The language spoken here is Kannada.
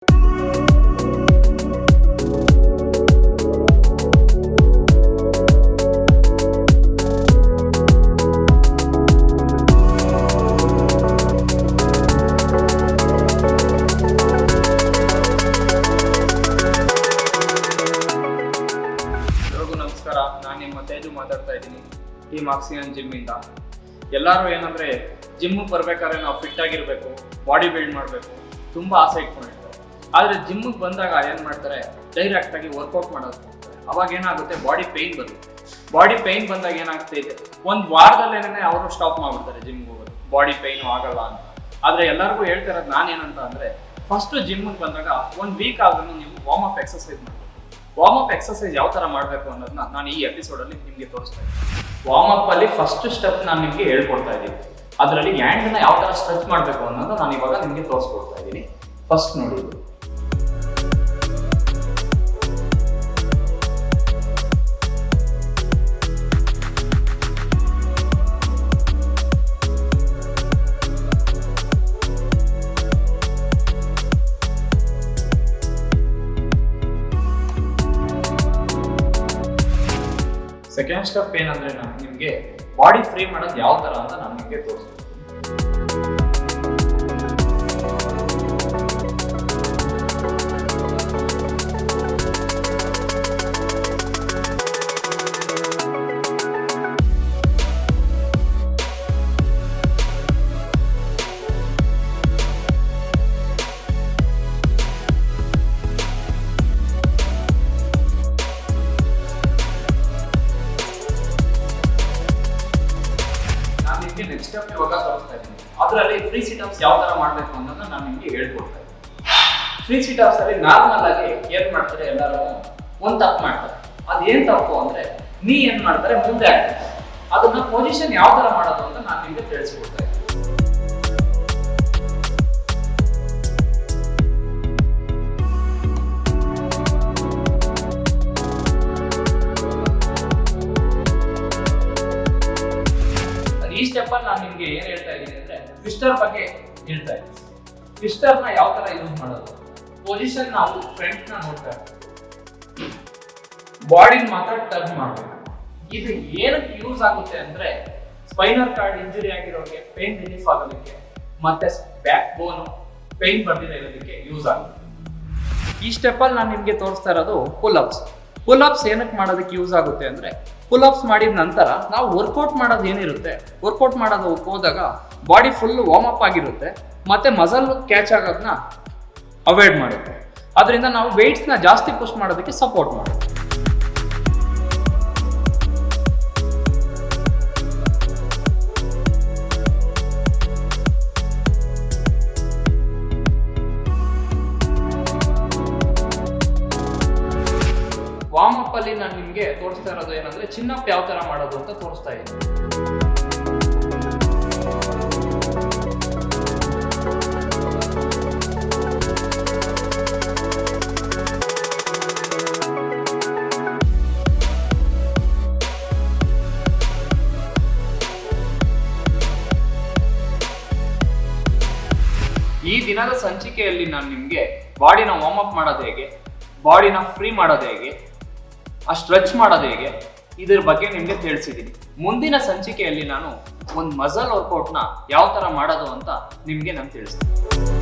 ನಮಸ್ಕಾರ, ನಾನು ನಿಮ್ಮ ತೇಜು ಮಾತಾಡ್ತಾ ಇದ್ದೀನಿ ಟೀಮ್ ಆಕ್ಸಿಜನ್ ಜಿಮ್ ಇಂದ. ಎಲ್ಲರೂ ಏನಂದ್ರೆ ಜಿಮ್ಗೆ ಬರ್ಬೇಕಾದ್ರೆ ನಾವು ಫಿಟ್ ಆಗಿರ್ಬೇಕು, ಬಾಡಿ ಬಿಲ್ಡ್ ಮಾಡಬೇಕು, ತುಂಬಾ ಆಸೆ ಇಟ್ಕೊಂಡಿರ್ತಾರೆ. ಆದ್ರೆ ಜಿಮ್ಗೆ ಬಂದಾಗ ಏನ್ ಮಾಡ್ತಾರೆ, ಡೈರೆಕ್ಟ್ ಆಗಿ ವರ್ಕೌಟ್ ಮಾಡೋದು. ಅವಾಗ ಏನಾಗುತ್ತೆ, ಬಾಡಿ ಪೇನ್ ಬರುತ್ತೆ. ಬಾಡಿ ಪೇನ್ ಬಂದಾಗ ಏನಾಗ್ತಾ ಇದೆ, ಒಂದು ವಾರದಲ್ಲೇನೆ ಅವರು ಸ್ಟಾಪ್ ಮಾಡ್ಬಿಡ್ತಾರೆ ಜಿಮ್ಗೆ ಹೋಗೋದು, ಬಾಡಿ ಪೇನು ಆಗಲ್ಲ ಅಂತ. ಆದ್ರೆ ಎಲ್ಲರಿಗೂ ಹೇಳ್ತಿರೋದು ನಾನೇನಂತ ಅಂದ್ರೆ, ಫಸ್ಟ್ ಜಿಮ್ಗೆ ಬಂದಾಗ 1 ವೀಕ್ ಆದ್ರೂ ನೀವು ವಾರ್ಮ್ ಅಪ್ ಎಕ್ಸರ್ಸೈಸ್ ಮಾಡಬೇಕು. ವಾರ್ಮ್ ಅಪ್ ಎಕ್ಸರ್ಸೈಸ್ ಯಾವ ತರ ಮಾಡಬೇಕು ಅನ್ನೋದನ್ನ ನಾನು ಈ ಎಪಿಸೋಡ್ ಅಲ್ಲಿ ನಿಮಗೆ ತೋರಿಸ್ತಾ ಇದ್ದೀನಿ. ವಾರ್ಮ್ ಅಪ್ ಅಲ್ಲಿ ಫಸ್ಟ್ ಸ್ಟೆಪ್ ನಾನು ನಿಮಗೆ ಹೇಳ್ಕೊಡ್ತಾ ಇದ್ದೀನಿ. ಅದರಲ್ಲಿ ಹ್ಯಾಂಡ್ ನ ಯಾವ ತರ ಸ್ಟ್ರೆಚ್ ಮಾಡಬೇಕು ಅನ್ನೋದು ನಾನು ಇವಾಗ ನಿಮಗೆ ತೋರಿಸ್ಕೊಡ್ತಾ ಇದ್ದೀನಿ. ಫಸ್ಟ್ ನೋಡಿ, ಸೆಕೆಂಡ್ ಸ್ಟೆಪ್ ಏನಂದ್ರೆ, ನಾನು ನಿಮಗೆ ಬಾಡಿ ಫ್ರೀ ಮಾಡೋದು ಯಾವ ತರ ಅಂತ ನಾನು ನಿಮಗೆ ತೋರಿಸ್ತೀನಿ. ನೆಕ್ಸ್ಟ್ ಸ್ಟೆಪ್ ಇವಾಗ ತೋರಿಸ್ತಾ ಇದ್ದೀನಿ. ಅದರಲ್ಲಿ ಫ್ರೀ ಸಿಟಪ್ಸ್ ಯಾವ ತರ ಮಾಡಬೇಕು ಅನ್ನೋದನ್ನ ನಾನು ನಿಮಗೆ ಹೇಳ್ಕೊಡ್ತಾ ಇದ್ದೀನಿ. ಫ್ರೀ ಸಿಟಪ್ಸ್ ಅಲ್ಲಿ ನಾರ್ಮಲ್ ಆಗಿ ಏನ್ ಮಾಡ್ತಾರೆ, ಎಲ್ಲರೂ ಒಂದು ತಪ್ಪು ಮಾಡ್ತಾರೆ. ಅದೇನ್ ತಪ್ಪು ಅಂದ್ರೆ, ನೀ ಏನ್ ಮಾಡ್ತಾರೆ, ಮುಂದೆ ಆಗ್ತಾರೆ. ಅದನ್ನ ಪೊಸಿಷನ್ ಯಾವ ತರ ಮಾಡೋದು ಅಂತ ನಾನು ನಿಮಗೆ ತಿಳಿಸ್ಕೊಡ್ತಾ ಇದ್ದೀನಿ. ಈ ಸ್ಟೆಪ್ ಅಲ್ಲಿ ನಾನು ನಿಮ್ಗೆ ಏನ್ ಹೇಳ್ತಾ ಇದ್ದೀನಿ ಅಂದ್ರೆ, ಟ್ವಿಸ್ಟರ್ ಬಗ್ಗೆ ಹೇಳ್ತಾ ಇದ್ದೀನಿ. ಟ್ವಿಸ್ಟರ್ ನ ಯಾವ ತರ ಯೂಸ್ ಮಾಡೋದು, ಪೊಸಿಷನ್ ನಾವು ಫ್ರಂಟ್ ನ ನೋಡ್ತಾ ಇದ್ದೀವಿ, ಬಾಡಿ ಮಾತ್ರ ಟರ್ನ್ ಮಾಡಬೇಕು. ಇದು ಏನಕ್ಕೆ ಯೂಸ್ ಆಗುತ್ತೆ ಅಂದ್ರೆ, ಸ್ಪೈನಲ್ ಕಾರ್ಡ್ ಇಂಜುರಿ ಆಗಿರೋರಿಗೆ ಪೇನ್ ರಿಲೀಫ್ ಆಗೋದಕ್ಕೆ, ಮತ್ತೆ ಬ್ಯಾಕ್ ಬೋನ್ ಪೇನ್ ಬರ್ದಿದೆ ಇರೋದಕ್ಕೆ ಯೂಸ್ ಆಗುತ್ತೆ. ಈ ಸ್ಟೆಪ್ ಅಲ್ಲಿ ನಾನು ನಿಮ್ಗೆ ತೋರಿಸ್ತಾ ಇರೋದು ಪುಲ್-ಅಪ್ಸ್. ಪುಲ್-ಅಪ್ಸ್ ಏನಕ್ಕೆ ಮಾಡೋದಕ್ಕೆ ಯೂಸ್ ಆಗುತ್ತೆ ಅಂದ್ರೆ, ಪುಲ್-ಅಪ್ಸ್ ಮಾಡಿದ ನಂತರ ನಾವು ವರ್ಕೌಟ್ ಮಾಡೋದು ಏನಿರುತ್ತೆ, ವರ್ಕೌಟ್ ಮಾಡೋದು ಹೋದಾಗ ಬಾಡಿ ಫುಲ್ ವಾರ್ಮ್ ಅಪ್ ಆಗಿರುತ್ತೆ, ಮತ್ತೆ ಮಸಲ್ ಕ್ಯಾಚ್ ಆಗೋದನ್ನ ಅವಾಯ್ಡ್ ಮಾಡುತ್ತೆ. ಅದರಿಂದ ನಾವು ವೆಯ್ಟ್ಸ್ನ ಜಾಸ್ತಿ ಪುಷ್ ಮಾಡೋದಕ್ಕೆ ಸಪೋರ್ಟ್ ಮಾಡುತ್ತೆ. ವಾರ್ಮ್ ಅಪ್ ಅಲ್ಲಿ ನಾನು ನಿಮಗೆ ತೋರಿಸ್ತಾ ಇರೋದು ಏನಂದ್ರೆ, ಚಿನ್ನಪ್ ಯಾವ ತರ ಮಾಡೋದು ಅಂತ ತೋರಿಸ್ತಾ ಇದ್ದೀನಿ. ಈ ದಿನದ ಸಂಚಿಕೆಯಲ್ಲಿ ನಾನು ನಿಮಗೆ ಬಾಡಿನ ವಾರ್ಮ್ ಅಪ್ ಮಾಡೋದು ಹೇಗೆ, ಬಾಡಿನ ಫ್ರೀ ಮಾಡೋದು ಹೇಗೆ, ಸ್ಟ್ರೆಚ್ ಮಾಡೋದು ಹೇಗೆ, ಇದ್ರ ಬಗ್ಗೆ ನಿಮಗೆ ತಿಳಿಸಿದ್ದೀನಿ. ಮುಂದಿನ ಸಂಚಿಕೆಯಲ್ಲಿ ನಾನು ಒಂದು ಮಸಲ್ ವರ್ಕೌಟ್ನ ಯಾವ ತರ ಮಾಡೋದು ಅಂತ ನಿಮಗೆ ನಾನು ತಿಳಿಸ್ತೀನಿ.